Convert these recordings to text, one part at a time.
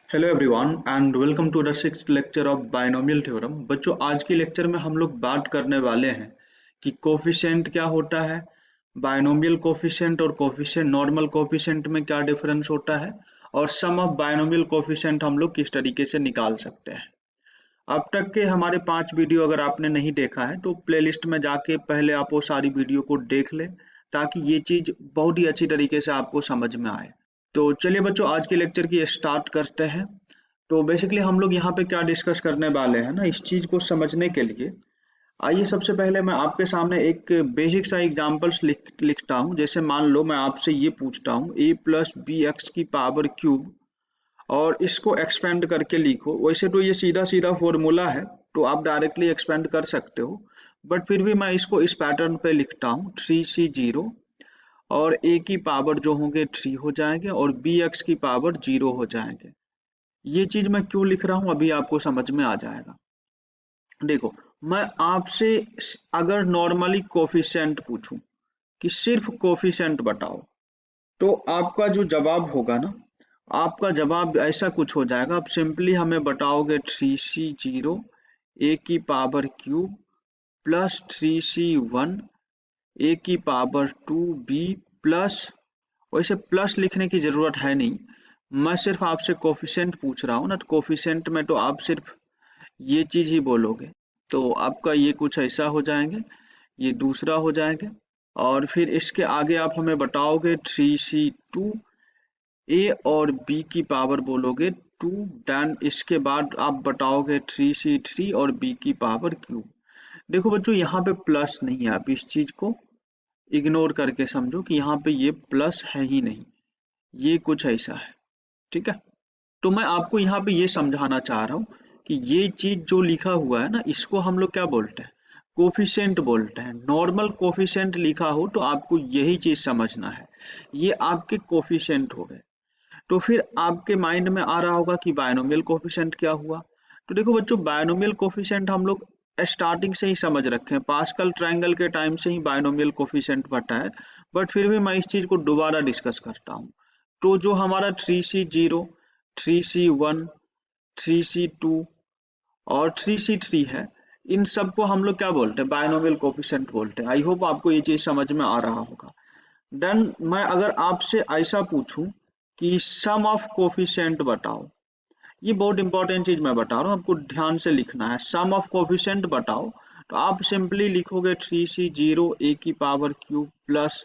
Hello everyone and welcome to the sixth lecture of binomial theorem. बच्चों, आज की lecture में हम लोग बात करने वाले हैं कि कोफिशिएंट क्या होता है, बायनोमियल कोफिशिएंट और कोफिशिएंट नॉर्मल कोफिशिएंट में क्या डिफरेंस होता है, और सम ऑफ बायनोमियल कोफिशिएंट हम लोग किस तरीके से निकाल सकते हैं। अब तक के हमारे 5 वीडियो अगर आपने नहीं देखा है तो प्लेलिस्ट में जाके पहले आप वो सारी वीडियो को देख लें, ताकि ये चीज़ बहुत ही अच्छी तरीके से आपको समझ में आए। तो चलिए बच्चों, आज के लेक्चर की स्टार्ट करते हैं। तो बेसिकली हम लोग यहाँ पे क्या डिस्कस करने वाले हैं ना, इस चीज को समझने के लिए आइए सबसे पहले मैं आपके सामने एक बेसिक सा एग्जांपल्स लिखता हूँ। जैसे मान लो मैं आपसे ये पूछता हूँ a प्लस बी एक्स की पावर क्यूब, और इसको एक्सपेंड करके लिखो। वैसे तो ये सीधा सीधा फॉर्मूला है, तो आप डायरेक्टली एक्सपेंड कर सकते हो, बट फिर भी मैं इसको इस पैटर्न पे लिखता हूँ 3c0, और a की पावर जो होंगे 3 हो जाएंगे और bx की पावर 0 हो जाएंगे। ये चीज मैं क्यों लिख रहा हूं अभी आपको समझ में आ जाएगा। देखो, मैं आपसे अगर नॉर्मली कोफिशिएंट पूछूं कि सिर्फ कोफिशिएंट बताओ, तो आपका जो जवाब होगा ना, आपका जवाब ऐसा कुछ हो जाएगा। आप सिंपली हमें बताओगे 3c0 ए की पावर क्यूब प्लस 3c1 ए की पावर 2b प्लस, वैसे प्लस लिखने की जरूरत है नहीं, मैं सिर्फ आपसे कोफिशिएंट पूछ रहा हूँ ना, तो कोफिशिएंट में तो आप सिर्फ ये चीज ही बोलोगे। तो आपका ये कुछ ऐसा हो जाएंगे, ये दूसरा हो जाएंगे, और फिर इसके आगे आप हमें बताओगे 3c2 ए और बी की पावर बोलोगे 2, देन इसके बाद आप बताओगे 3c3 और बी की पावर क्यूब। देखो बच्चों, यहाँ पे प्लस नहीं है, आप इस चीज को इग्नोर करके समझो कि यहाँ पे ये प्लस है ही नहीं, ये कुछ ऐसा है। ठीक है, तो मैं आपको यहाँ पे ये समझाना चाह रहा हूँ कि ये चीज जो लिखा हुआ है ना, इसको हम लोग क्या बोलते हैं, कोफिशिएंट बोलते हैं। नॉर्मल कोफिशिएंट लिखा हो तो आपको यही चीज समझना है, ये आपके कोफिशिएंट हो गए। तो फिर आपके माइंड में आ रहा होगा कि बायनोमियल कोफिशिएंट क्या हुआ। तो देखो बच्चों, बायनोमियल कोफिशिएंट हम लोग स्टार्टिंग से ही समझ रखे हैं, पास्कल ट्रायंगल के टाइम से ही बायनोमियल कोफिशिएंट पता है, बट फिर भी मैं इस चीज को दोबारा डिस्कस करता हूँ। तो जो हमारा 3c0, 3c1, 3c2 और 3c3 है, इन सबको हम लोग क्या बोलते हैं, बायनोमियल कोफिशिएंट बोलते हैं। आई होप आपको ये चीज समझ में आ रहा होगा। देन मैं अगर आपसे ऐसा पूछूं कि सम ऑफ कोफिशिएंट बताओ, ये बहुत इंपॉर्टेंट चीज मैं बता रहा हूँ, आपको ध्यान से लिखना है। सम ऑफ कोफिशिएंट बताओ, तो आप सिंपली लिखोगे 3c0 ए की पावर क्यूब प्लस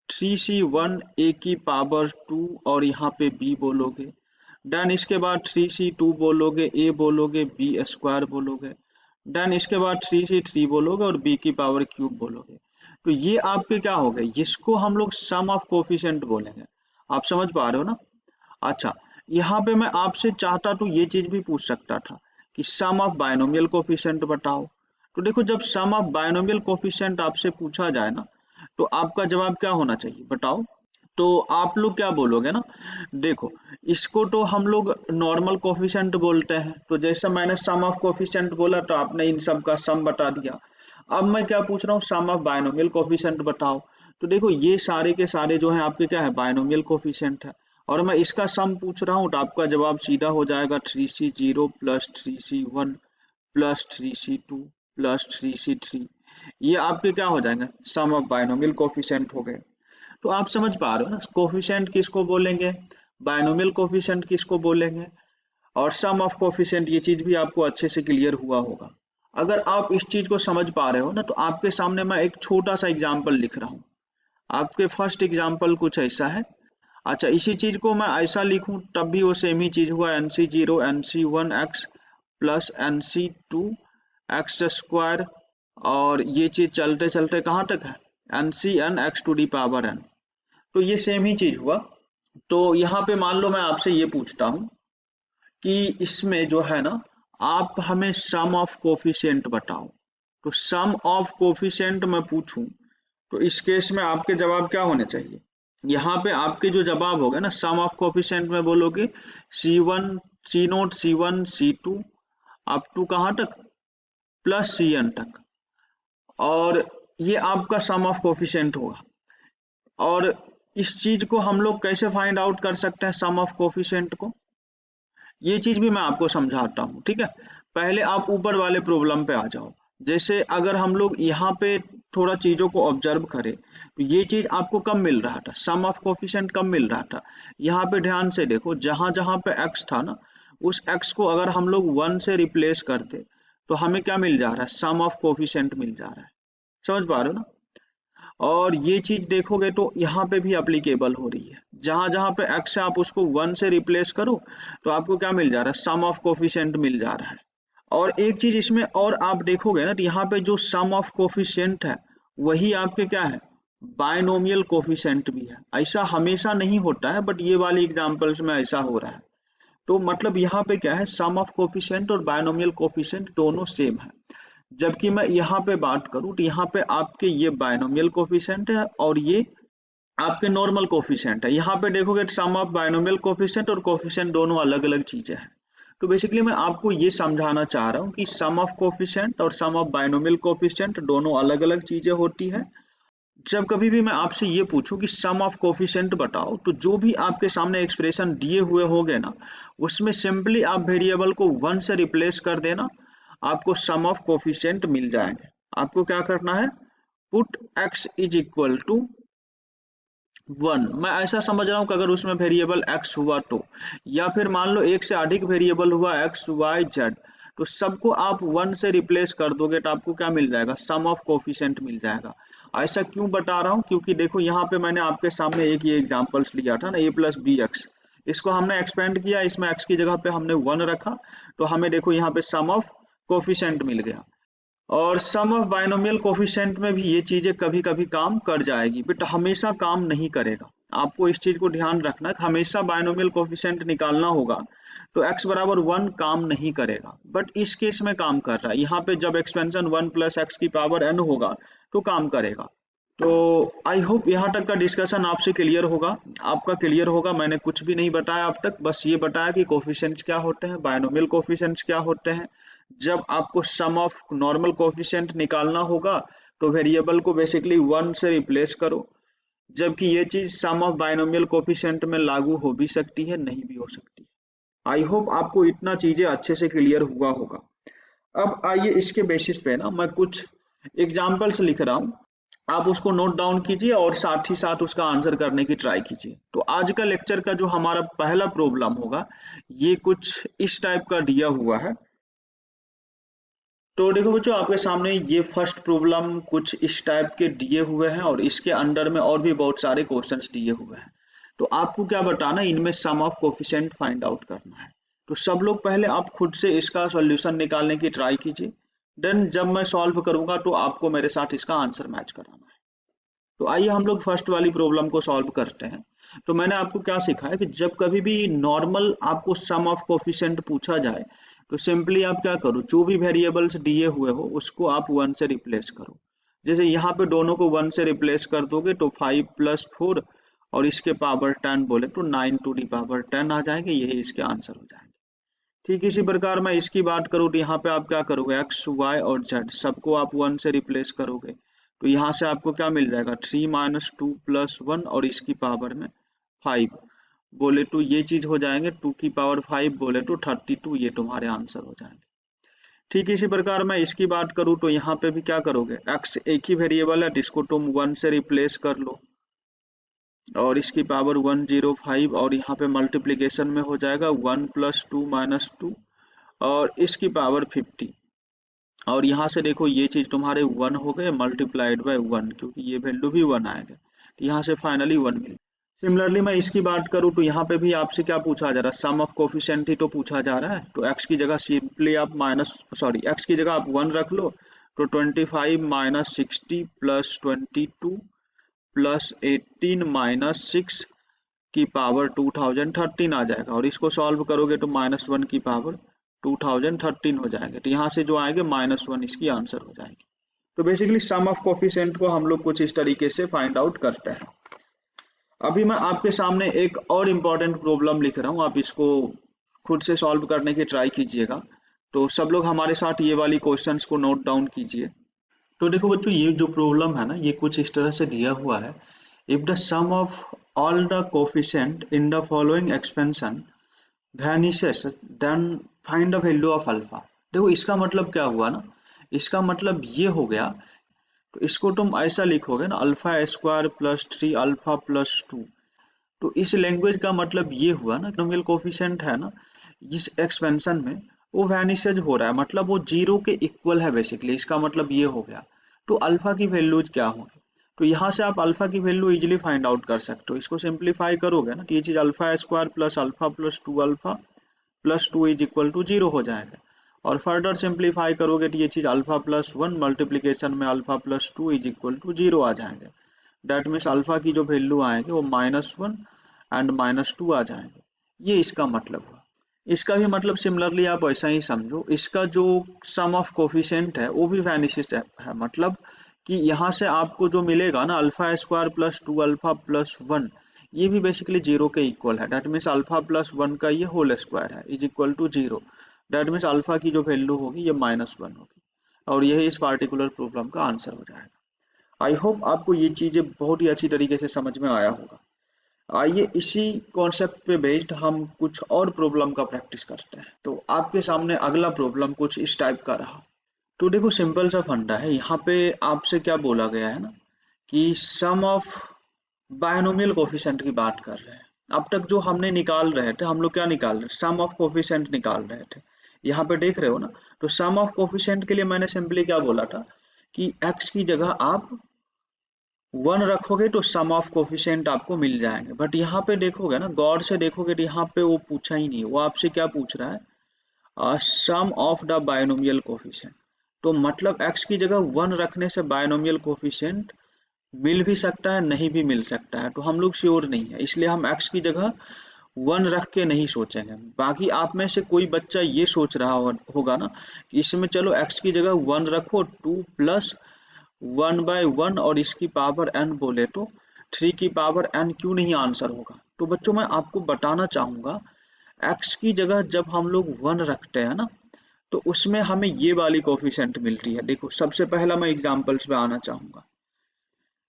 3c1 ए की पावर 2, और यहाँ पे b बोलोगे। देन इसके बाद 3c2 बोलोगे, a बोलोगे, b स्क्वायर बोलोगे। देन इसके बाद 3c3 बोलोगे और b की पावर क्यूब बोलोगे। तो ये आपके क्या हो गए, इसको हम लोग सम ऑफ कोफिशिएंट बोलेंगे। आप समझ पा रहे हो ना। अच्छा, यहाँ पे मैं आपसे चाहता तो ये चीज भी पूछ सकता था कि सम ऑफ बायनोमियल कोफिशिएंट बताओ। तो देखो, जब सम ऑफ बायनोमियल कोफिशिएंट आपसे पूछा जाए ना, तो आपका जवाब क्या होना चाहिए बताओ। तो आप लोग क्या बोलोगे ना, देखो, इसको तो हम लोग नॉर्मल कोफिशिएंट बोलते हैं, तो जैसे मैंने सम ऑफ कोफिशिएंट बोला तो आपने इन सब का सम बता दिया। अब मैं क्या पूछ रहा हूँ, सम ऑफ बायनोमियल कोफिशिएंट बताओ। तो देखो, ये सारे के सारे जो है आपके क्या है, बायनोमियल कोफिशिएंट है, और मैं इसका सम पूछ रहा हूँ, तो आपका जवाब सीधा हो जाएगा 3c0 plus 3c1 plus 3c2 plus 3c3। ये आपके क्या हो जाएंगे, सम ऑफ बायनोमियल कोफिशिएंट हो गए। तो आप समझ पा रहे हो ना, कोफिशिएंट किसको बोलेंगे, बायनोमियल कोफिशिएंट किसको बोलेंगे, और सम ऑफ कोफिशिएंट, ये चीज भी आपको अच्छे से क्लियर हुआ होगा। अगर आप इस चीज को समझ पा रहे हो ना, तो आपके सामने मैं एक छोटा सा एग्जांपल लिख रहा हूँ। आपके फर्स्ट एग्जांपल कुछ ऐसा है। अच्छा, इसी चीज को मैं ऐसा लिखूं तब भी वो सेम ही चीज हुआ, nc0 nc1x plus nc2 x square, और ये चीज चलते चलते कहाँ तक है, ncn x to the power n। तो ये सेम ही चीज हुआ। तो यहाँ पे मान लो मैं आपसे ये पूछता हूँ कि इसमें जो है ना, आप हमें सम ऑफ कोफिशिएंट बताओ। तो सम ऑफ कोफिशिएंट मैं पूछूं, तो इस केस में आपके जवाब क्या होने चाहिए। यहाँ पे आपके जो जवाब होगा ना, सम ऑफ कोफिशिएंट में बोलोगे C1 C0 C1 C2 up to कहाँ तक, प्लस Cn तक, और ये आपका सम ऑफ कोफिशिएंट होगा। और इस चीज को हम लोग कैसे फाइंड आउट कर सकते हैं, सम ऑफ कोफिशिएंट को। ये चीज भी मैं आपको समझाता हूँ, ठीक है। पहले आप ऊपर वाले प्रॉब्लम पे आ जाओ। जैसे अगर हम लोग यहाँ पे थोड़ा चीजों को ऑब्जर्व करें तो ये चीज आपको कब मिल रहा था, सम ऑफ कोफिशिएंट कब मिल रहा था। यहाँ पे ध्यान से देखो, जहां जहां पे x था ना, उस x को अगर हम लोग 1 से रिप्लेस करते तो हमें क्या मिल जा रहा है, सम ऑफ कोफिशिएंट मिल जा रहा है। समझ पा रहे हो ना। और ये चीज देखोगे तो यहाँ पे भी अप्लीकेबल हो रही है, जहां जहां पे x है आप उसको 1 से रिप्लेस करो तो आपको क्या मिल जा रहा है, सम ऑफ कोफिशिएंट मिल जा रहा है। और एक चीज इसमें और आप देखोगे ना, तो यहाँ पे जो सम ऑफ कोफिशिएंट है वही आपके क्या है, बायनोमियल कोफिशिएंट भी है। ऐसा हमेशा नहीं होता है, बट ये वाली एग्जांपल्स में ऐसा हो रहा है। तो मतलब यहाँ पे क्या है, सम ऑफ कोफिशिएंट और बायनोमियल कोफिशिएंट दोनों सेम है। जबकि मैं यहाँ पे बात करूँ तो यहाँ पे आपके ये बायनोमियल कोफिशिएंट है और ये आपके नॉर्मल कोफिशिएंट है। यहाँ पे देखोगे सम ऑफ बायनोमियल कोफिशिएंट और कोफिशिएंट दोनों अलग अलग चीजें हैं। तो बेसिकली मैं आपको ये समझाना चाह रहा हूँ कि सम ऑफ कोफिशिएंट और सम ऑफ बायनोमियल कोफिशिएंट दोनों अलग अलग चीजें होती है। जब कभी भी मैं आपसे ये पूछूं कि सम ऑफ कोफिशिएंट बताओ, तो जो भी आपके सामने एक्सप्रेशन दिए हुए होंगे ना, उसमें सिंपली आप वेरिएबल को 1 से रिप्लेस कर देना, आपको सम ऑफ कोफिशिएंट मिल जाएंगे। आपको क्या करना है, put x is equal to 1। मैं ऐसा समझ रहा हूँ कि अगर उसमें वेरिएबल x हुआ तो, या फिर मान लो एक से अधिक वेरिएबल हुआ x y z, तो सबको आप 1 से रिप्लेस कर दोगे तो आपको क्या मिल जाएगा, सम ऑफ कोफिशिएंट मिल जाएगा। ऐसा क्यों बता रहा हूँ, क्योंकि देखो यहाँ पे मैंने आपके सामने एक ये एग्जांपल्स लिया था ना, a प्लस बी एक्स, इसको हमने एक्सपेंड किया, इसमें x की जगह पे हमने 1 रखा, तो हमें देखो यहाँ पे सम ऑफ कोफिशिएंट मिल गया। और सम ऑफ बायनोमियल कोफिशिएंट में भी ये चीजें कभी कभी काम कर जाएगी, बट हमेशा काम नहीं करेगा। आपको इस चीज को ध्यान रखना है कि हमेशा बायनोमियल कोफिशिएंट निकालना होगा तो x बराबर 1 काम नहीं करेगा, बट इस केस में काम कर रहा है। यहाँ पे जब एक्सपेंशन 1 प्लस एक्स की पावर n होगा तो काम करेगा। तो आई होप यहाँ तक का डिस्कशन आपसे क्लियर होगा, आपका क्लियर होगा। मैंने कुछ भी नहीं बताया अब तक, बस ये बताया कि कोफिशिएंट्स क्या होते हैं, बायनोमियल कोफिशिएंट्स क्या होते हैं। जब आपको सम ऑफ नॉर्मल कोफिशिएंट निकालना होगा तो वेरिएबल को बेसिकली 1 से रिप्लेस करो, जबकि ये चीज सम ऑफ बायनोमियल कोफिशिएंट में लागू हो भी सकती है, नहीं भी हो सकती। आई होप आपको इतना चीजें अच्छे से क्लियर हुआ होगा। अब आइए इसके बेसिस पे ना मैं कुछ एग्जाम्पल्स लिख रहा हूँ, आप उसको नोट डाउन कीजिए और साथ ही साथ उसका आंसर करने की ट्राई कीजिए। तो आज का लेक्चर का जो हमारा पहला प्रॉब्लम होगा, ये कुछ इस टाइप का दिया हुआ है। तो देखो बच्चों, आपके सामने ये फर्स्ट प्रॉब्लम कुछ इस टाइप के दिए हुए हैं और इसके अंडर में और भी बहुत सारे क्वेश्चंस दिए हुए हैं। तो आपको क्या बताना, इनमें सम ऑफ कोफिशिएंट फाइंड आउट करना है। तो सब लोग पहले आप खुद से इसका सॉल्यूशन निकालने की ट्राई कीजिए, देन जब मैं सॉल्व करूंगा तो आपको मेरे साथ इसका आंसर मैच कराना है। तो आइए हम लोग फर्स्ट वाली प्रॉब्लम को सॉल्व करते हैं। तो मैंने आपको क्या सिखाया कि जब कभी भी नॉर्मल आपको सम ऑफ कोफिशिएंट पूछा जाए तो सिंपली आप क्या करो, जो भी वेरिएबल्स दिए हुए हो उसको आप 1 से रिप्लेस करो। जैसे यहाँ पे दोनों को 1 से रिप्लेस कर दोगे तो 5 प्लस 4 और इसके पावर 10 बोले तो 9 टू दी पावर 10 आ जाएंगे, यही इसके आंसर हो जाएंगे। ठीक इसी प्रकार मैं इसकी बात करूँ तो यहाँ पे आप क्या करोगे, एक्स वाई और जेड सबको आप 1 से रिप्लेस करोगे, तो यहाँ से आपको क्या मिल जाएगा, 3 माइनस 2 प्लस 1 और इसकी पावर में 5 बोले तो ये चीज हो जाएंगे, 2 की पावर 5 बोले तो 32, ये तुम्हारे आंसर हो जाएंगे। ठीक इसी प्रकार मैं इसकी बात करूँ तो यहाँ पे भी क्या करोगे, एक्स एक ही वेरिएबल है जिसको तुम 1 से रिप्लेस कर लो और इसकी पावर 105 और यहाँ पे मल्टीप्लीकेशन में हो जाएगा 1 प्लस 2 माइनस 2 और इसकी पावर 50। और यहाँ से देखो ये चीज तुम्हारे 1 हो गए मल्टीप्लाइड बाय 1, क्योंकि ये वैल्यू भी 1 आएगा, तो यहाँ से फाइनली 1 मिल। सिमिलरली मैं इसकी बात करूँ तो यहाँ पे भी आपसे क्या पूछा जा रहा है, सम ऑफ कोफिशिएंट ही तो पूछा जा रहा है। तो x की जगह सिंपली आप x की जगह आप 1 रख लो, तो 25 माइनस 60 प्लस 22 प्लस 18 माइनस 6 की पावर 2013 आ जाएगा, और इसको सॉल्व करोगे तो -1 की पावर 2013 हो जाएंगे, तो यहाँ से जो आएंगे -1 इसकी आंसर हो जाएगी। तो बेसिकली सम ऑफ कोफिशिएंट को हम लोग कुछ इस तरीके से फाइंड आउट करते हैं। अभी मैं आपके सामने एक और इम्पोर्टेंट प्रॉब्लम लिख रहा हूँ, आप इसको खुद से सॉल्व करने की ट्राई कीजिएगा। तो सब लोग हमारे साथ ये वाली क्वेश्चंस को नोट डाउन कीजिए। तो देखो बच्चों, ये जो प्रॉब्लम है ना, ये कुछ इस तरह से दिया हुआ है। If the sum of all the coefficient in the following expansion vanishes then find the value of alpha. देखो इसका मतलब क्या हुआ ना, इसका मतलब ये हो गया, तो इसको तुम ऐसा लिखोगे ना, alpha square plus 3 alpha plus 2। तो इस लैंग्वेज का मतलब ये हुआ ना, नोमिनल कोफिशिएंट है ना इस एक्सपेंशन में, वो वैनिशेज हो रहा है, मतलब वो जीरो के इक्वल है बेसिकली, इसका मतलब ये हो गया। तो अल्फा की वैल्यूज क्या होंगी, तो यहाँ से आप अल्फा की वैल्यू इजीली फाइंड आउट कर सकते हो। इसको सिंप्लीफाई करोगे ना, तो ये चीज alpha square plus alpha plus 2 alpha plus 2 is equal to 0 हो जाएगा। और फर्दर सिंप्लीफाई करोगे तो ये चीज अल्फा प्लस 1 मल्टीप्लीकेशन में alpha plus 2 is equal to 0 आ जाएंगे। डेट मीन्स अल्फा की जो वैल्यू आएंगे वो -1 एंड -2 आ जाएंगे। ये इसका मतलब हुआ। इसका भी मतलब सिमिलरली आप ऐसा ही समझो, इसका जो सम ऑफ कोफिशिएंट है वो भी वैनिशेस है, मतलब कि यहाँ से आपको जो मिलेगा ना alpha square plus 2 alpha plus 1, ये भी बेसिकली जीरो के इक्वल है। डेट मीन्स अल्फा प्लस 1 का ये होल स्क्वायर है is equal to 0। That means alpha की जो वैल्यू होगी ये -1 होगी। और यही इस पार्टिकुलर प्रॉब्लम का आंसर हो जाएगा। आई होप आपको ये चीजें बहुत ही अच्छी तरीके से समझ में आया होगा। आइए इसी कॉन्सेप्ट पे बेस्ड हम कुछ और प्रॉब्लम का प्रैक्टिस करते हैं। तो आपके सामने अगला प्रॉब्लम कुछ इस टाइप का रहा। तो देखो सिंपल सा फंडा है, यहाँ पे आपसे क्या बोला गया है ना कि सम ऑफ बायनोमियल कोफिशिएंट की बात कर रहे हैं। अब तक जो हमने निकाल रहे थे, हम लोग क्या निकाल रहे, सम ऑफ कोफिशिएंट निकाल रहे थे। यहाँ पे देख रहे हो ना, तो सम ऑफ कोफिशिएंट के लिए मैंने सिंपली क्या बोला था कि x की जगह आप 1 रखोगे तो सम ऑफ कोफिशिएंट आपको मिल जाएंगे। बट यहाँ पे देखोगे ना, गौर से देखोगे तो यहाँ पे वो पूछा ही नहीं, वो आपसे क्या पूछ रहा है, सम ऑफ द बायनोमियल कोफिशिएंट। तो मतलब x की जगह 1 रखने से बायनोमियल कोफिशिएंट मिल भी सकता है, नहीं भी मिल सकता है, तो हम लोग श्योर नहीं है, इसलिए हम x की जगह 1 रख के नहीं सोचेंगे। बाकी आप में से कोई बच्चा ये सोच रहा होगा ना कि इसमें चलो x की जगह 1 रखो, 2 प्लस 1/1 और इसकी पावर n बोले तो 3 की पावर n क्यों नहीं आंसर होगा। तो बच्चों मैं आपको बताना चाहूंगा, x की जगह जब हम लोग 1 रखते हैं ना, तो उसमें हमें ये वाली कोफिशिएंट मिलती है। देखो सबसे पहला मैं एग्जांपल्स पे आना चाहूंगा।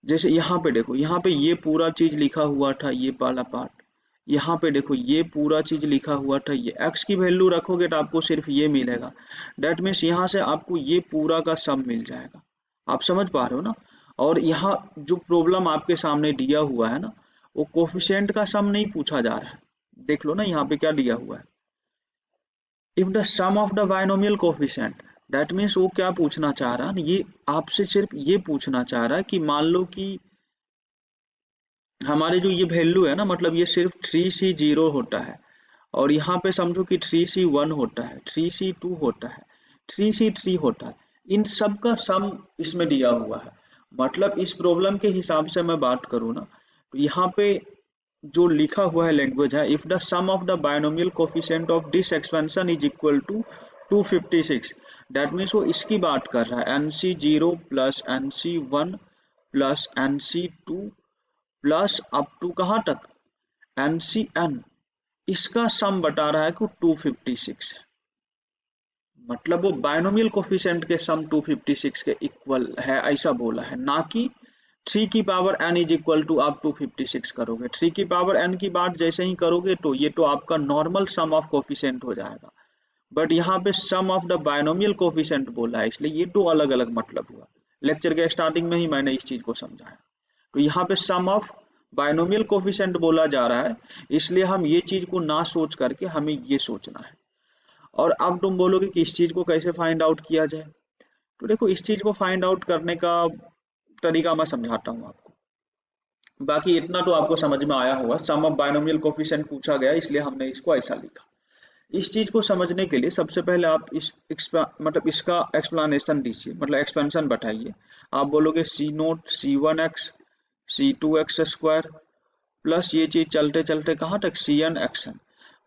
जैसे यहाँ पे देखो, यहाँ पे ये पूरा चीज लिखा हुआ था, ये वाला पार्ट। यहाँ पे देखो ये पूरा चीज लिखा हुआ था, ये x की वैल्यू रखोगे तो आपको सिर्फ ये मिलेगा। डेट मीन्स यहाँ से आपको ये पूरा का सम मिल जाएगा। आप समझ पा रहे हो ना। और यहाँ जो प्रॉब्लम आपके सामने दिया हुआ है ना, वो कोफिशिएंट का सम नहीं पूछा जा रहा है। देख लो ना यहाँ पे क्या दिया हुआ है, if the sum of the binomial coefficient. That means वो क्या पूछना चाह रहा है, ये आपसे सिर्फ ये पूछना चाह रहा है कि मान लो कि हमारे जो ये वैल्यू है ना, मतलब ये सिर्फ 3C0 होता है, और यहाँ पे समझो कि 3C1 होता है, 3C2 होता है, 3C3 होता है। इन सब का सम इसमें दिया हुआ है। मतलब इस प्रॉब्लम के हिसाब से मैं बात करूँ ना, तो यहाँ पे जो लिखा हुआ है लैंग्वेज है, if the sum of the binomial coefficient of this expansion is equal to 256। That means वो इसकी बात कर रहा है, NC0 plus NC1 plus NC2 plus up to कहाँ तक, NCN। इसका सम बता रहा है कि 256 है। मतलब वो बायनोमियल कोफिशिएंट के सम 256 के इक्वल है, ऐसा बोला है, ना कि 3 की power n is equal to आप 256 करोगे। 3 की पावर n की बात जैसे ही करोगे तो ये तो आपका नॉर्मल सम ऑफ कोफिशिएंट हो जाएगा। बट यहाँ पे सम ऑफ द बायनोमियल कोफिशिएंट बोला है, इसलिए ये दो अलग अलग मतलब हुआ। लेक्चर के स्टार्टिंग में ही मैंने इस चीज को समझाया। तो यहाँ पे सम ऑफ बायनोमियल कोफिशिएंट बोला जा रहा है, इसलिए हम ये चीज को ना सोच करके हमें ये सोचना है। और अब तुम बोलोगे कि इस चीज को कैसे फाइंड आउट किया जाए। तो देखो इस चीज को फाइंड आउट करने का तरीका मैं समझाता हूँ आपको। बाकी इतना तो आपको समझ में आया होगा, सम ऑफ बायनोमियल कोफिशिएंट पूछा गया इसलिए हमने इसको ऐसा लिखा। इस चीज को समझने के लिए सबसे पहले आप मतलब इसका एक्सप्लेनेशन दीजिए, मतलब एक्सपेंशन बताइए। आप बोलोगे C0 C1x C2x² प्लस ये चीज चलते चलते कहाँ तक CN XN।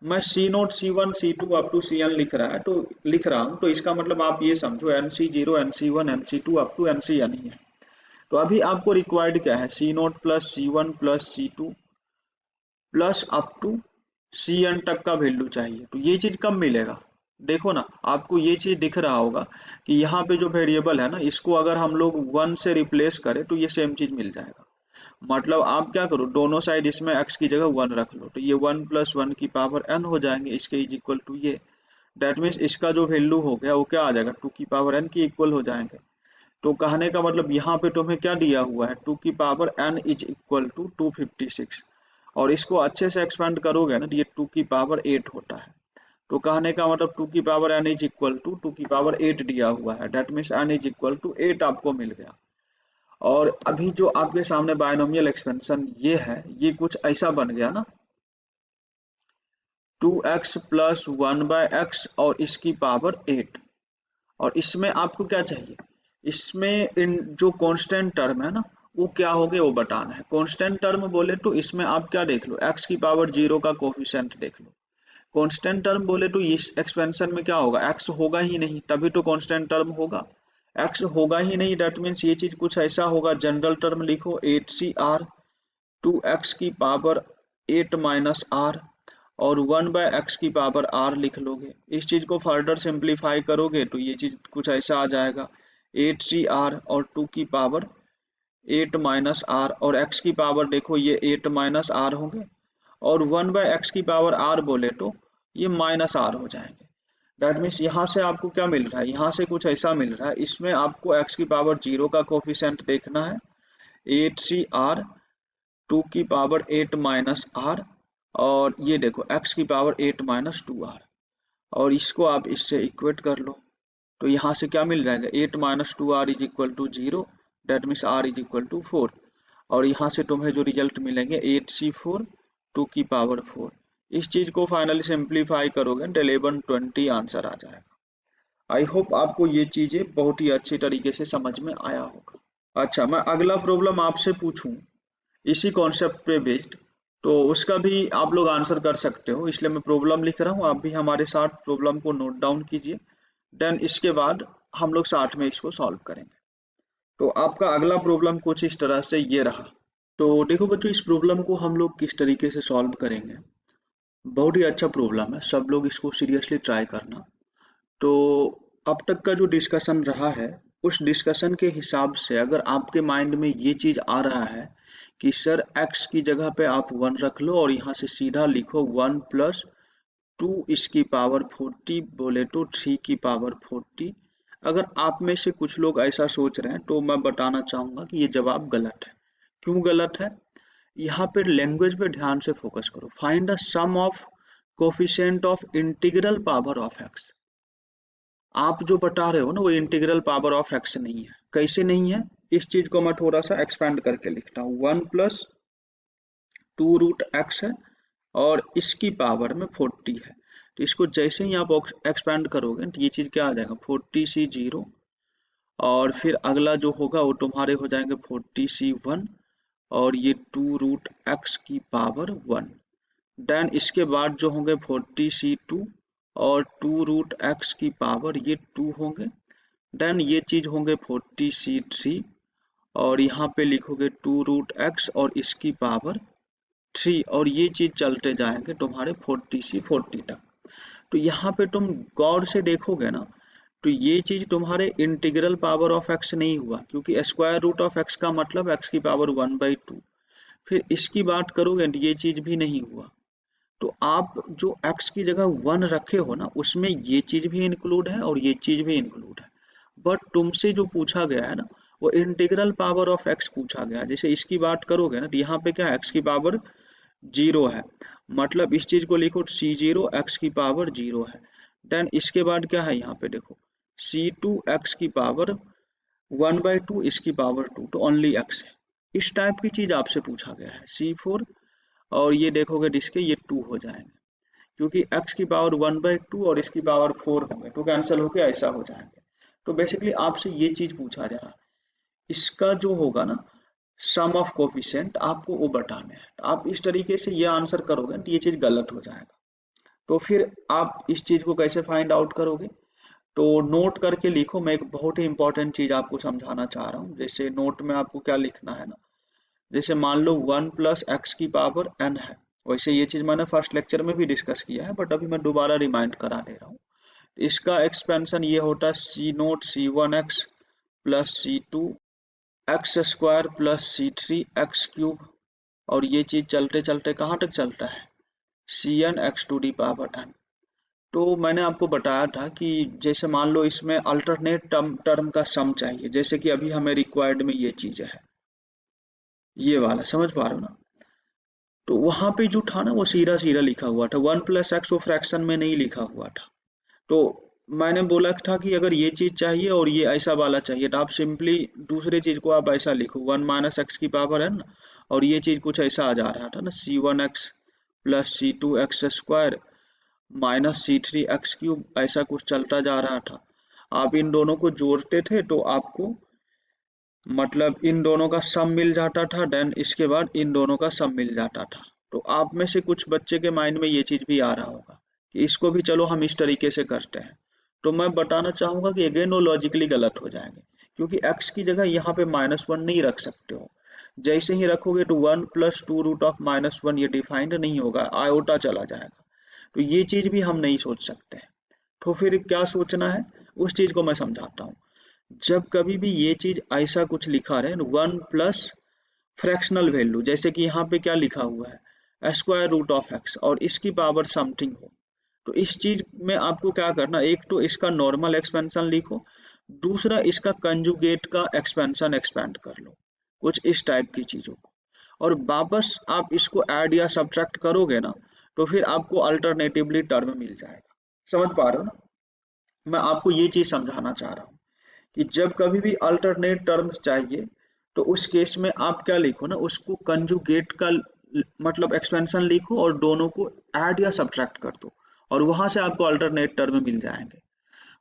मैं C0 C1 C2 up to CN लिख रहा हूँ, तो इसका मतलब आप ये समझो NC0 NC1 NC2 up to NCN ही है। तो अभी आपको रिक्वायर्ड क्या है, C0 plus C1 plus C2 plus up to CN तक का वैल्यू चाहिए। तो ये चीज कब मिलेगा, देखो ना आपको ये चीज दिख रहा होगा कि यहाँ पे जो वेरिएबल है ना, इसको अगर हम लोग 1 से रिप्लेस करें तो ये सेम चीज मिल जाएगा। मतलब आप क्या करो, दोनों साइड इसमें x की जगह 1 रख लो, तो ये 1 + 1 की पावर n हो जाएंगे, इसके इज इक्वल टू ये। डेट मीन्स इसका जो वैल्यू हो गया वो क्या आ जाएगा, 2 की पावर n की इक्वल हो जाएंगे। तो कहने का मतलब यहाँ पे तुम्हें क्या दिया हुआ है, 2 की power n is equal to 256, और इसको अच्छे से एक्सपेंड करोगे ना तो ये 2 की पावर 8 होता है। तो कहने का मतलब 2 की power n is equal to 2 की पावर 8 दिया हुआ है, that means n is equal to 8 आपको मिल गया। और अभी जो आपके सामने बायनोमियल एक्सपेंशन ये है, ये कुछ ऐसा बन गया ना, 2x + 1/x और इसकी पावर 8। और इसमें आपको क्या चाहिए, इसमें इन जो कांस्टेंट टर्म है ना वो क्या हो गए वो बताना है। कांस्टेंट टर्म बोले तो इसमें आप क्या देख लो, x की पावर 0 का कोफिशिएंट देख लो। कांस्टेंट टर्म बोले तो इस एक्सपेंशन में क्या होगा, x होगा ही नहीं, तभी तो कांस्टेंट टर्म होगा। x होगा ही नहीं, दैट मीन्स ये चीज कुछ ऐसा होगा, जनरल टर्म लिखो 8CR 2x की पावर 8 - r और 1/x की पावर r लिख लोगे। इस चीज को फर्दर सिंप्लीफाई करोगे तो ये चीज कुछ ऐसा आ जाएगा, 8CR और 2 की पावर 8 - r, और x की पावर देखो ये 8 - r होंगे, और 1/x की पावर r बोले तो ये -r हो जाएंगे। दैट मीन्स यहाँ से आपको क्या मिल रहा है, यहाँ से कुछ ऐसा मिल रहा है, इसमें आपको x की पावर 0 का कोफिशिएंट देखना है, 8CR 2 की पावर 8 - r, और ये देखो x की पावर 8 - 2r, और इसको आप इससे इक्वेट कर लो। तो यहाँ से क्या मिल जाएगा, 8 - 2r is equal to 0, that means r is equal to 4। और यहाँ से तुम्हें जो रिजल्ट मिलेंगे 8C4 2 की पावर 4। इस चीज को फाइनली सिंप्लीफाई करोगे तो 1120 आंसर आ जाएगा। आई होप आपको ये चीजें बहुत ही अच्छी तरीके से समझ में आया होगा। अच्छा, मैं अगला प्रॉब्लम आपसे पूछूं इसी कॉन्सेप्ट पे बेस्ड, तो उसका भी आप लोग आंसर कर सकते हो, इसलिए मैं प्रॉब्लम लिख रहा हूँ, आप भी हमारे साथ प्रॉब्लम को नोट डाउन कीजिए। देन इसके बाद हम लोग साथ में इसको सॉल्व करेंगे। तो आपका अगला प्रॉब्लम कुछ इस तरह से ये रहा। तो देखो बच्चों, इस प्रॉब्लम को हम लोग किस तरीके से सॉल्व करेंगे, बहुत ही अच्छा प्रॉब्लम है, सब लोग इसको सीरियसली ट्राई करना। तो अब तक का जो डिस्कशन रहा है, उस डिस्कशन के हिसाब से अगर आपके माइंड में ये चीज आ रहा है कि सर x की जगह पे आप 1 रख लो और यहाँ से सीधा लिखो 1 + 2 इसकी पावर 40 बोले तो 3 की पावर 40, अगर आप में से कुछ लोग ऐसा सोच रहे हैं तो मैं बताना चाहूंगा कि ये जवाब गलत है। क्यों गलत है, यहाँ पे लैंग्वेज पे ध्यान से फोकस करो। Find the sum of coefficient of integral power of x। आप जो बता रहे हो ना वो इंटीग्रल पावर ऑफ x नहीं है। कैसे नहीं है, इस चीज को मैं थोड़ा सा एक्सपेंड करके लिखता हूँ। 1 + 2√x है और इसकी पावर में 40 है, तो इसको जैसे ही आप एक्सपेंड करोगे तो ये चीज क्या आ जाएगा, 40C0, और फिर अगला जो होगा वो तुम्हारे हो जाएंगे 40C1, और ये 2√x की पावर 1। देन इसके बाद जो होंगे 40C2 और 2√x की पावर ये 2 होंगे। देन ये चीज होंगे 40C3, और यहाँ पे लिखोगे 2√x और इसकी पावर 3, और ये चीज चलते जाएंगे तुम्हारे 40C40 तक। तो यहाँ पे तुम गौर से देखोगे ना तो ये चीज तुम्हारे इंटीग्रल पावर ऑफ x नहीं हुआ, क्योंकि स्क्वायर रूट ऑफ x का मतलब x की पावर 1/2। फिर इसकी बात करोगे तो ये चीज भी नहीं हुआ। तो आप जो x की जगह 1 रखे हो ना उसमें ये चीज भी इंक्लूड है और ये चीज भी इंक्लूड है। बट तुमसे जो पूछा गया है ना वो इंटीग्रल पावर ऑफ x पूछा गया है। जैसे इसकी बात करोगे ना तो यहाँ पे क्या x की पावर 0 है, मतलब इस चीज को लिखो C0 x की पावर 0 है। देन इसके बाद क्या है, यहाँ पे देखो C2 x की पावर 1/2 इसकी पावर 2, तो ओनली x है। इस टाइप की चीज आपसे पूछा गया है। C4 और ये देखोगे जिसके ये 2 हो जाएंगे, क्योंकि x की पावर 1/2 और इसकी पावर 4 होंगे तो कैंसिल होके ऐसा हो जाएंगे। तो बेसिकली आपसे ये चीज पूछा जा रहा है, इसका जो होगा ना सम ऑफ कोफिशिएंट आपको वो बताना है। तो आप इस तरीके से ये आंसर करोगे तो ये चीज गलत हो जाएगा। तो फिर आप इस चीज को कैसे फाइंड आउट करोगे, तो नोट करके लिखो। मैं एक बहुत ही इंपॉर्टेंट चीज आपको समझाना चाह रहा हूँ। जैसे नोट में आपको क्या लिखना है ना, जैसे मान लो 1 + x की पावर n है, वैसे ये चीज मैंने फर्स्ट लेक्चर में भी डिस्कस किया है बट अभी मैं दोबारा रिमाइंड करा दे रहा हूँ। इसका एक्सपेंशन ये होता है C0 C1x + C2 x square plus C three x cube, और ये चीज चलते चलते कहाँ तक चलता है, C N x to the power N. तो मैंने आपको बताया था कि जैसे मान लो इसमें अल्टरनेट टर्म टर्म का सम चाहिए, जैसे कि अभी हमें रिक्वायर्ड में ये चीज है, ये वाला समझ पा रहे हो ना। तो वहां पे जो था ना वो सीधा सीधा लिखा हुआ था, वन प्लस एक्स वो फ्रैक्शन में नहीं लिखा हुआ था। तो मैंने बोला था कि अगर ये चीज चाहिए और ये ऐसा वाला चाहिए तो आप सिंपली दूसरे चीज को आप ऐसा लिखो, वन माइनस एक्स की पावर है ना, और ये चीज कुछ ऐसा आ जा रहा था ना, C one X plus C two X square minus C three x cube, ऐसा कुछ चलता जा रहा था। आप इन दोनों को जोड़ते थे तो आपको मतलब इन दोनों का सम मिल जाता था, देन इसके बाद इन दोनों का सम मिल जाता था। तो आप में से कुछ बच्चे के माइंड में ये चीज भी आ रहा होगा कि इसको भी चलो हम इस तरीके से करते हैं। तो मैं बताना चाहूंगा कि अगेन वो लॉजिकली गलत हो जाएंगे, क्योंकि x की जगह यहाँ पे -1 नहीं रख सकते हो। जैसे ही रखोगे तो 1 प्लस टू रूट ऑफ -1 ये डिफाइंड नहीं होगा, आयोटा चला जाएगा। तो ये चीज भी हम नहीं सोच सकते हैं। तो फिर क्या सोचना है, उस चीज को मैं समझाता हूँ। जब कभी भी ये चीज ऐसा कुछ लिखा रहे, वन प्लस फ्रैक्शनल वैल्यू, जैसे कि यहाँ पे क्या लिखा हुआ है, स्क्वायर रूट ऑफ एक्स और इसकी पावर समथिंग हो, तो इस चीज में आपको क्या करना, एक तो इसका नॉर्मल एक्सपेंशन लिखो, दूसरा इसका कंजुगेट का एक्सपेंशन एक्सपेंड कर लो, कुछ इस टाइप की चीजों को। और वापस आप इसको ऐड या सब्ट्रैक्ट करोगे ना, तो फिर आपको अल्टरनेटिवली टर्म मिल जाएगा। समझ पा रहे हो ना, मैं आपको ये चीज समझाना चाह रहा हूँ कि जब कभी भी अल्टरनेट टर्म्स चाहिए तो उस केस में आप क्या लिखो ना, उसको कंजुगेट का मतलब एक्सपेंशन लिखो और दोनों को ऐड या सब्ट्रैक्ट कर दो, और वहां से आपको अल्टरनेट टर्म मिल जाएंगे।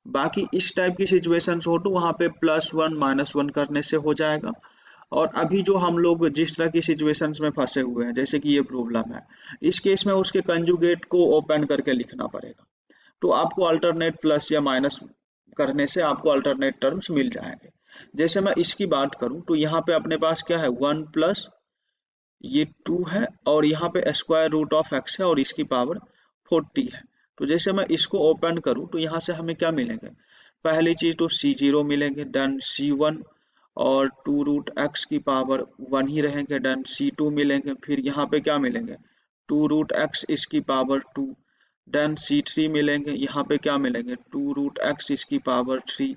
बाकी इस टाइप की सिचुएशंस हो तो वहां पे +1 -1 करने से हो जाएगा। और अभी जो हम लोग जिस तरह की सिचुएशंस में फंसे हुए हैं, जैसे कि ये प्रॉब्लम है, इस केस में उसके कंजुगेट को ओपन करके लिखना पड़ेगा। तो आपको अल्टरनेट प्लस या माइनस करने से आपको अल्टरनेट टर्म्स मिल जाएंगे। जैसे मैं इसकी बात करूं तो यहाँ पे अपने पास क्या है, 1 प्लस ये 2 है, और यहाँ पे स्क्वायर रूट ऑफ एक्स है और इसकी पावर 40 है। तो जैसे मैं इसको ओपन करूं तो यहाँ से हमें क्या मिलेंगे, पहली चीज तो C0 मिलेंगे, देन C1 और 2 रूट एक्स की पावर 1 ही रहेंगे, देन C2 मिलेंगे, फिर यहाँ पे क्या मिलेंगे, 2 रूट एक्स इसकी पावर 2, देन C3 मिलेंगे, यहाँ पे क्या मिलेंगे, 2 रूट एक्स इसकी पावर 3,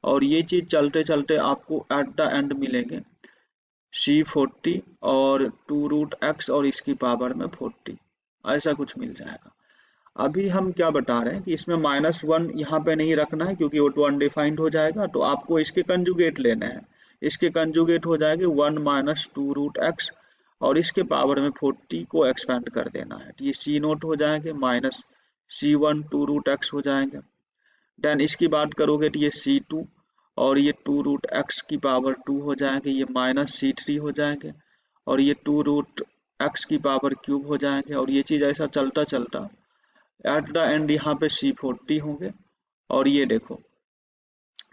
और ये चीज चलते चलते आपको एट द एंड मिलेंगे C40 और 2 रूट एक्स और इसकी पावर में 40, ऐसा कुछ मिल जाएगा। अभी हम क्या बता रहे हैं कि इसमें -1 यहाँ पे नहीं रखना है, क्योंकि वो तो अनडिफाइंड हो जाएगा, तो आपको इसके कंजुगेट लेने हैं। इसके कंजुगेट हो जाएंगे 1 माइनस 2 रूट एक्स और इसके पावर में 40 को एक्सपेंड कर देना है, तो ये C0 हो जाएंगे, माइनस C1 2 रूट एक्स हो जाएंगे। देन इसकी बात करोगे तो ये C2 और ये 2 रूट एक्स की पावर 2 हो जाएंगे, ये माइनस C3 हो जाएंगे, और ये 2 रूट एक्स की पावर क्यूब हो जाएंगे, और ये चीज ऐसा चलता चलता एट द एंड यहाँ पे C40 होंगे, और ये देखो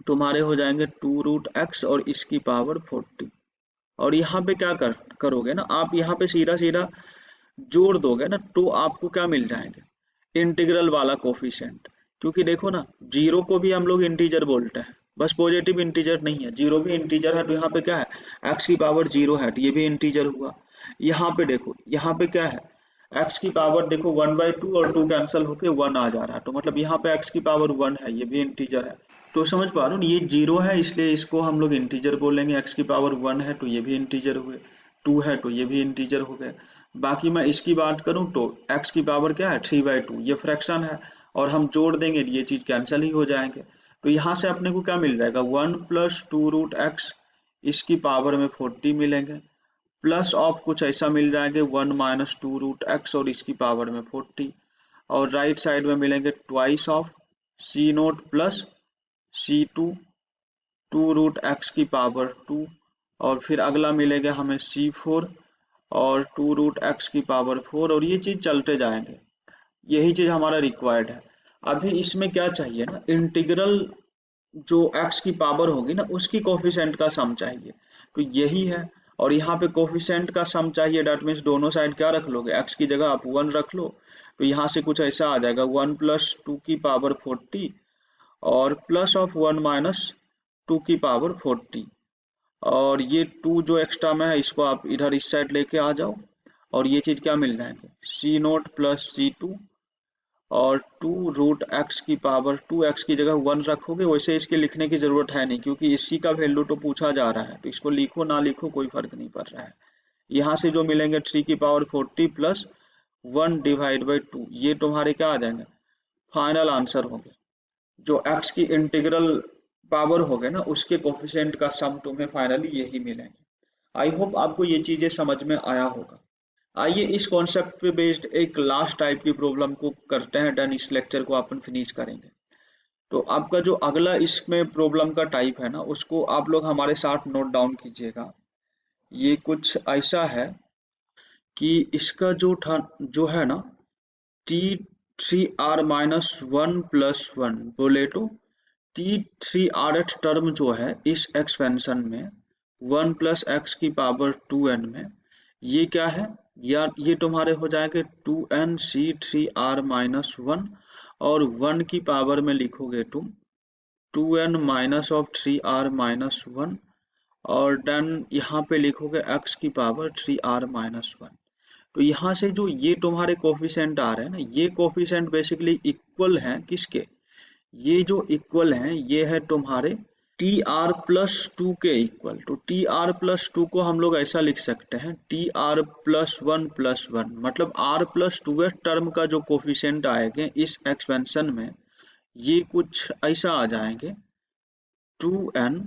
तुम्हारे हो जाएंगे 2 रूट एक्स और इसकी पावर 40। और यहाँ पे क्या करोगे ना, आप यहाँ पे सीधा सीधा जोड़ दोगे ना, तो आपको क्या मिल जाएंगे, इंटीग्रल वाला कोफिशिएंट। क्योंकि देखो ना, जीरो को भी हम लोग इंटीजर बोलते हैं, बस पॉजिटिव इंटीजर नहीं है, जीरो भी इंटीजर है। तो यहाँ पे क्या है, एक्स की पावर 0 है तो ये भी इंटीजर हुआ। यहाँ पे देखो, यहाँ पे क्या है, एक्स की पावर देखो 1/2 और 2 कैंसिल होके 1 आ जा रहा है, तो मतलब यहाँ पे एक्स की पावर 1 है, ये भी इंटीजर है। तो समझ पा रहे हो, ये 0 है इसलिए इसको हम लोग इंटीजर बोलेंगे, एक्स की पावर 1 है तो ये भी इंटीजर हुए, 2 है तो ये भी इंटीजर हो गए। बाकी मैं इसकी बात करूं तो x की पावर क्या है, 3/2, ये फ्रैक्शन है, और हम जोड़ देंगे ये चीज कैंसिल ही हो जाएंगे। तो यहाँ से अपने को क्या मिल जाएगा, 1 प्लस 2 रूट एक्स इसकी पावर में 40 मिलेंगे, प्लस ऑफ कुछ ऐसा मिल जाएंगे 1 माइनस 2 रूट एक्स और इसकी पावर में 40, और राइट साइड में मिलेंगे twice of C0 plus C2 2 root x की पावर 2, और फिर अगला मिलेगा हमें C4 और 2 रूट एक्स की पावर 4, और ये चीज चलते जाएंगे। यही चीज हमारा रिक्वायर्ड है। अभी इसमें क्या चाहिए ना, इंटीग्रल जो एक्स की पावर होगी ना उसकी कोफिशिएंट का सम चाहिए, तो यही है। और यहाँ पे कोफिशिएंट का सम चाहिए, डेट मीन्स दोनों साइड क्या रख लोगे, एक्स की जगह आप 1 रख लो, तो यहाँ से कुछ ऐसा आ जाएगा, 1 प्लस 2 की पावर 40 और प्लस ऑफ 1 माइनस 2 की पावर 40, और ये 2 जो एक्स्ट्रा में है इसको आप इधर इस साइड लेके आ जाओ, और ये चीज क्या मिल जाएंगे, C0 प्लस C2 और 2 रूट एक्स की पावर 2x की जगह 1 रखोगे। वैसे इसके लिखने की जरूरत है नहीं क्योंकि इसी का वैल्यू तो पूछा जा रहा है, तो इसको लिखो ना लिखो कोई फर्क नहीं पड़ रहा है। यहाँ से जो मिलेंगे 3 की पावर 40 प्लस 1 डिवाइड बाई 2, ये तुम्हारे क्या आ जाएंगे, फाइनल आंसर होंगे। जो x की इंटीग्रल पावर हो गए ना उसके कोफिशिएंट का सम तुम्हें फाइनली यही मिलेंगे। आई होप आपको ये चीजें समझ में आया होगा। आइए इस कॉन्सेप्ट पे बेस्ड एक लास्ट टाइप की प्रॉब्लम को करते हैं, देन इस लेक्चर को अपन फिनिश करेंगे। तो आपका जो अगला इसमें प्रॉब्लम का टाइप है ना उसको आप लोग हमारे साथ नोट डाउन कीजिएगा। ये कुछ ऐसा है कि इसका जो है ना T3R-1 प्लस 1 बोले तो T3Rth टर्म जो है इस एक्सपेंशन में 1 प्लस एक्स की पावर 2n में, ये क्या है, या ये तुम्हारे हो जाएंगे 2n C3R-1 और 1 की पावर में लिखोगे तुम 2n माइनस ऑफ 3R-1 और देन यहाँ पे लिखोगे x की पावर 3R-1। तो यहाँ से जो ये तुम्हारे कोफिशिएंट आ रहे हैं ना, ये कोफिशिएंट बेसिकली इक्वल हैं किसके, ये जो इक्वल हैं ये है तुम्हारे टी आर प्लस 2 के इक्वल। तो टी आर प्लस 2 को हम लोग ऐसा लिख सकते हैं टी आर प्लस 1 मतलब आर प्लस 2 टर्म का जो कोफिशिएंट आएंगे इस एक्सपेंशन में ये कुछ ऐसा आ जाएंगे 2n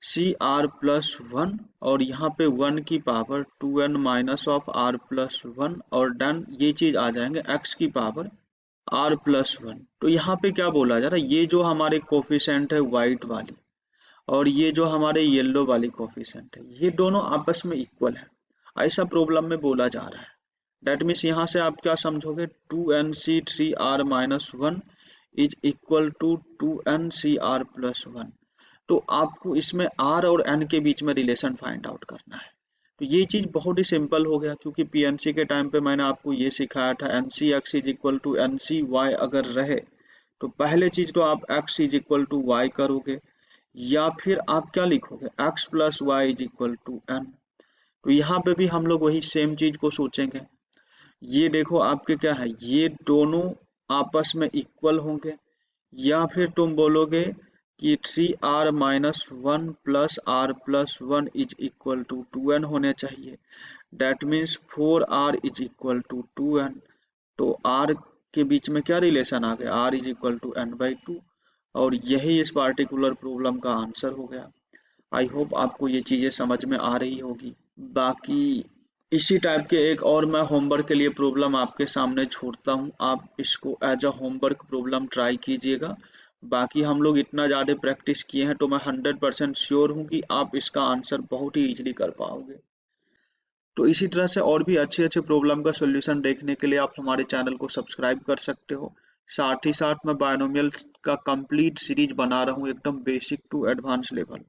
सी आर प्लस 1 और यहाँ पे 1 की power 2n minus of r plus 1 और डन ये चीज आ जाएंगे x की पावर r प्लस 1। तो यहाँ पे क्या बोला जा रहा है, ये जो हमारे कोफिशिएंट है व्हाइट वाली और ये जो हमारे येलो वाली कोफिशिएंट है ये दोनों आपस में इक्वल है, ऐसा प्रॉब्लम में बोला जा रहा है। डेट मीन्स यहाँ से आप क्या समझोगे 2nc3r-1 is equal to 2ncr plus 1। तो आपको इसमें r और n के बीच में रिलेशन फाइंड आउट करना है। तो ये चीज बहुत ही सिंपल हो गया क्योंकि पीएनसी के टाइम पे मैंने आपको ये सिखाया था NC x is equal to NC y अगर रहे तो पहले चीज तो आप x is equal to y करोगे या फिर आप क्या लिखोगे x plus y is equal to n. तो यहाँ पे भी हम लोग वही सेम चीज को सोचेंगे। ये देखो आपके क्या है, ये दोनों आपस में इक्वल होंगे या फिर तुम बोलोगे कि 3r-1 plus r plus 1 is equal to 2n होने चाहिए। That means 4r is equal to 2n। तो r के बीच में क्या रिलेशन आ गया, r is equal to n/2 और यही इस पार्टिकुलर प्रॉब्लम का आंसर हो गया। आई होप आपको ये चीजें समझ में आ रही होगी। बाकी इसी टाइप के एक और मैं होमवर्क के लिए प्रॉब्लम आपके सामने छोड़ता हूँ, आप इसको as a homework problem try कीजिएगा। बाकी हम लोग इतना ज़्यादा प्रैक्टिस किए हैं तो मैं 100% श्योर हूँ कि आप इसका आंसर बहुत ही इजीली कर पाओगे। तो इसी तरह से और भी अच्छे अच्छे प्रॉब्लम का सॉल्यूशन देखने के लिए आप हमारे चैनल को सब्सक्राइब कर सकते हो। साथ ही साथ मैं बायनोमियल का कंप्लीट सीरीज बना रहा हूँ एकदम बेसिक टू एडवांस लेवल।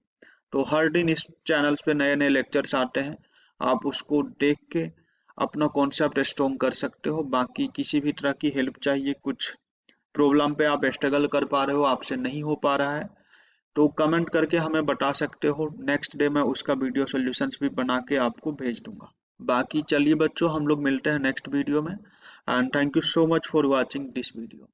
तो हर दिन इस चैनल्स पे नए नए लेक्चर्स आते हैं, आप उसको देख के अपना कॉन्सेप्ट स्ट्रॉन्ग कर सकते हो। बाकी किसी भी तरह की हेल्प चाहिए, कुछ प्रॉब्लम पे आप स्ट्रगल कर पा रहे हो आपसे नहीं हो पा रहा है तो कमेंट करके हमें बता सकते हो। नेक्स्ट डे मैं उसका वीडियो सॉल्यूशंस भी बना के आपको भेज दूंगा। बाकी चलिए बच्चों हम लोग मिलते हैं नेक्स्ट वीडियो में and thank you so much for watching this video.